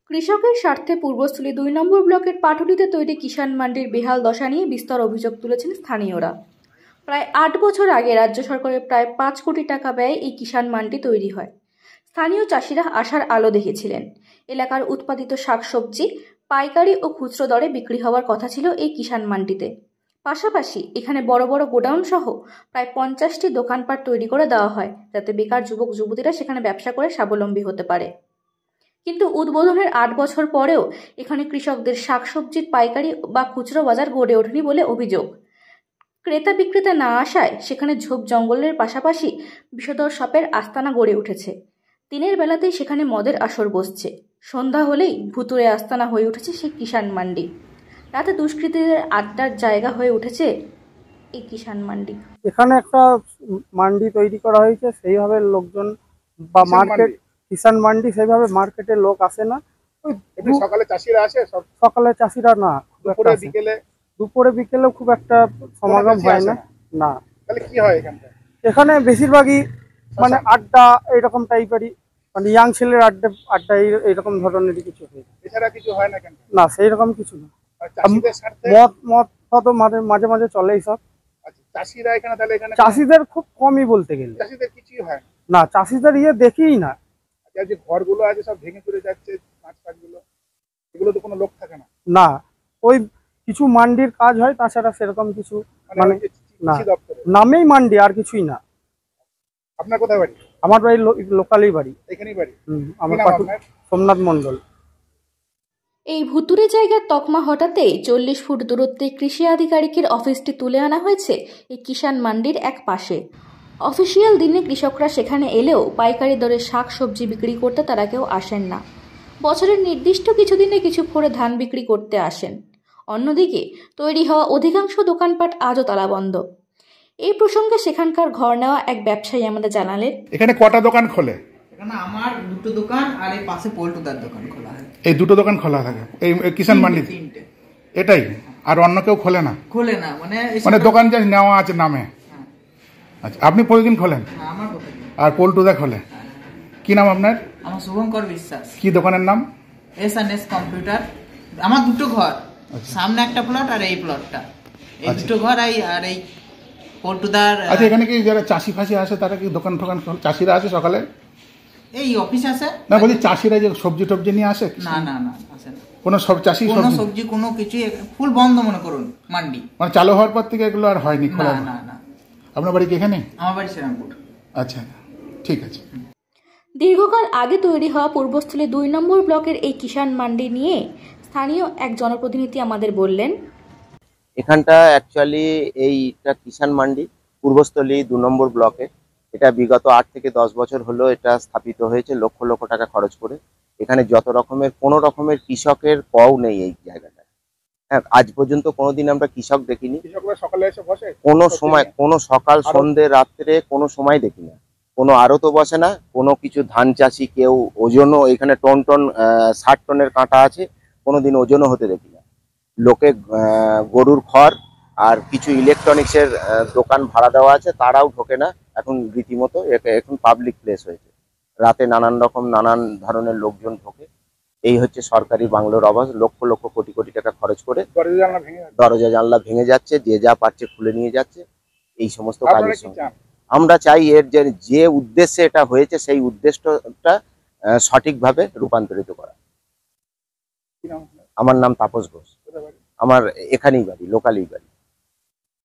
কৃষকের স্বার্থে পূর্বস্থলী ২ নম্বর ব্লকের পাটুলিতে তৈরি কিষাণ মান্ডির বেহাল দশা নিয়ে বিস্তর অভিযোগ তুলেছেন স্থানীয়রা। প্রায় ৮ বছর আগে রাজ্য সরকারের প্রায় ৫ কোটি টাকা ব্যয়ে এই কিষাণ মান্ডি তৈরি হয়। স্থানীয় চাষিরা আশার আলো দেখেছিলেন। এলাকার উৎপাদিত শাকসবজি পাইকারি ও খুচরো দরে বিক্রি হওয়ার কথা ছিল এই কিষাণ মান্ডিতে। পাশাপাশি এখানে বড় বড় গোডাউন সহ প্রায় ৫০টি দোকানপাট তৈরি করে দেওয়া হয়, যাতে বেকার যুবক যুবতীরা সেখানে ব্যবসা করে স্বাবলম্বী হতে পারে। কিন্তু উদ্বোধনের ৮ বছর পরেও এখানে কৃষকদের শাকসবজির পাইকারি বা খুচরো বাজার গড়ে ওঠেনি বলে অভিযোগ। ক্রেতা বিক্রেতা না আসায় সেখানে ঝোপ জঙ্গলের পাশাপাশি বিষধর সাপের আস্তানা গড়ে উঠেছে। দিনের বেলাতেই সেখানে মদের আসর বসছে, সন্ধ্যা হলেই ভুতুড়ে আস্তানা হয়ে উঠেছে সেই কিষাণ মান্ডি। রাতে দুষ্কৃতীদের আড্ডার জায়গা হয়ে উঠেছে এই কিষাণ মান্ডি। এখানে একটা মান্ডি তৈরি করা হয়েছে, সেইভাবে লোকজন বা মার্কেট কিষাণ মান্ডি সেইভাবে মার্কেটে লোক আসে না। সকালে চাষিরা আসে, সকালে চাষিরা না, দুপুরে বিকেলেও খুব একটা সমাগম হয় না। না, তাহলে কি হয় এখানে বেশিরভাগই মানে আড্ডা এইরকম টাইপেরই, মানে ইয়াং ছেলের আড্ডা এইরকম ধরনেরই কিছু হয়। এছাড়া কিছু হয় না কেন? না, সেই রকম কিছু না। মদ তো মাঝে মাঝে চলে এইসব। চাষিরা এখানে তাহলে চাষিদের খুব কমই বলতে গেলে, চাষিদের কিছুই হয় না। চাষিদের দেখিই না। যে ঘরগুলো আছে সব ভেঙে চলে যাচ্ছে, এগুলো তো কোনো লোক থাকে না। না, ওই কিছু মান্ডির কাজ হয়, তাছাড়া সেরকম কিছু মানে না, নামেই মান্ডি, আর কিছুই না। আপনার কোথায় বাড়ি? আমার বাড়ি লোকালই বাড়ি, এখানেই বাড়ি। আমার সোমনাথ মন্ডল। এই ভুতুরে জায়গার তকমা হটাতেই ৪০ ফুট দূরত্বে কৃষি আধিকারিকের অফিসটি তুলে আনা হয়েছে এই কিষাণ মান্ডির এক পাশে। অফিসিয়াল দিনে কৃষকরা সেখানে এলেও পাইকারি দরে শাক সবজি বিক্রি করতে তারা কেউ আসেন না। বছরের নির্দিষ্ট কিছু দিনে কিছু ফোরে ধান বিক্রি করতে আসেন। অন্যদিকে তৈরি হওয়া অধিকাংশ দোকানপাট আজও তালাবন্ধ। এই প্রসঙ্গে সেখানকার ঘর নেওয়া এক ব্যবসায়ী আমাদের জানালেন, এখানে কটা দোকান খোলে? এখানে আমার দুটো দোকান আর এই পাশে পল্টুদার দোকান খোলা হয়। এই দুটো দোকান খোলা থাকে এই কিষাণ মান্ডি? এটাই, আর অন্য কেউ খোলে না? খোলে না, মানে দোকান যা নেওয়া আছে নামে। আচ্ছা, আপনি প্রতিদিন খোলেন? আমার দোকান। আর পল্টুদা খোলে? কি নাম আপনার? আমার শুভঙ্কর বিশ্বাস। কি দোকানের নাম? এস&এস কম্পিউটার। আমার দুটো ঘর, সামনে একটা প্লট আর এই প্লটটা, এই দুটো ঘর। আর এই পল্টুদার। আচ্ছা, এখানে কি যারা চাষি ফাঁসি আসে তারা কি দোকান টোকান, চাষিরা আসে সকালে? এই অফিস আসে না, বলছি চাষিরা যে সবজি টবজি নিয়ে আসে? না না না, আসে না। কোনো সব চাষি কোনো সবজি কোনো কিছু ফুল বন্ধ মনে করুন মান্ডি। মানে চালু হওয়ার পর থেকে এগুলো আর হয়নি খোলা? না না। আপনার বাড়ি কি এখানে? আমার বাড়ি শ্রীরামপুর। আচ্ছা, ঠিক আছে। দীর্ঘকাল আগে তৈরি হওয়া পূর্বস্থলী ২ নম্বর ব্লকের এই কিষাণ মান্ডি নিয়ে স্থানীয় এক জনপ্রতিনিধি আমাদের বললেন, এখানটা অ্যাকচুয়ালি এইটা কিষাণ মান্ডি পূর্বস্থলী ২ নম্বর ব্লকে। এটা বিগত ৮ থেকে ১০ বছর হলো এটা স্থাপিত হয়েছে, লক্ষ লক্ষ টাকা খরচ করে। এখানে যত রকমের কোনো রকমের কৃষকের পও নেই এই জায়গাটা। হ্যাঁ, আজ পর্যন্ত কোনোদিন আমরা কৃষক দেখিনি। সকালে এসে বসে? কোনো সময়, কোনো সকাল সন্ধ্যে রাত্রে কোনো সময় দেখি না। কোনো আড়তও বসে না, কোনো কিছু ধান চাষি কেউ ওজনও, এখানে টন ৬০ টনের কাঁটা আছে, কোনোদিন ওজনও হতে দেখি না। লোকে গরুর খড় আর কিছু ইলেকট্রনিক্সের দোকান ভাড়া দেওয়া আছে, তারাও ঢোকে না। এখন রীতিমতো এখন পাবলিক প্লেস হয়েছে। রাতে নানান ধরনের লোকজন ঢোকে। এই হচ্ছে সরকারি বাংলোর আবাস। লক্ষ লক্ষ কোটি কোটি টাকা খরচ করে দরজা জানলা ভেঙে যাচ্ছে, যে যা পারছে খুলে নিয়ে যাচ্ছে। এই সমস্ত কাজের সঙ্গে আমরা চাই এর যে উদ্দেশ্যে এটা হয়েছে সেই উদ্দেশ্যটা সঠিকভাবে রূপান্তরিত করা। আমার নাম তাপস ঘোষ। আমার এখানেই বাড়ি, লোকালেই বাড়ি।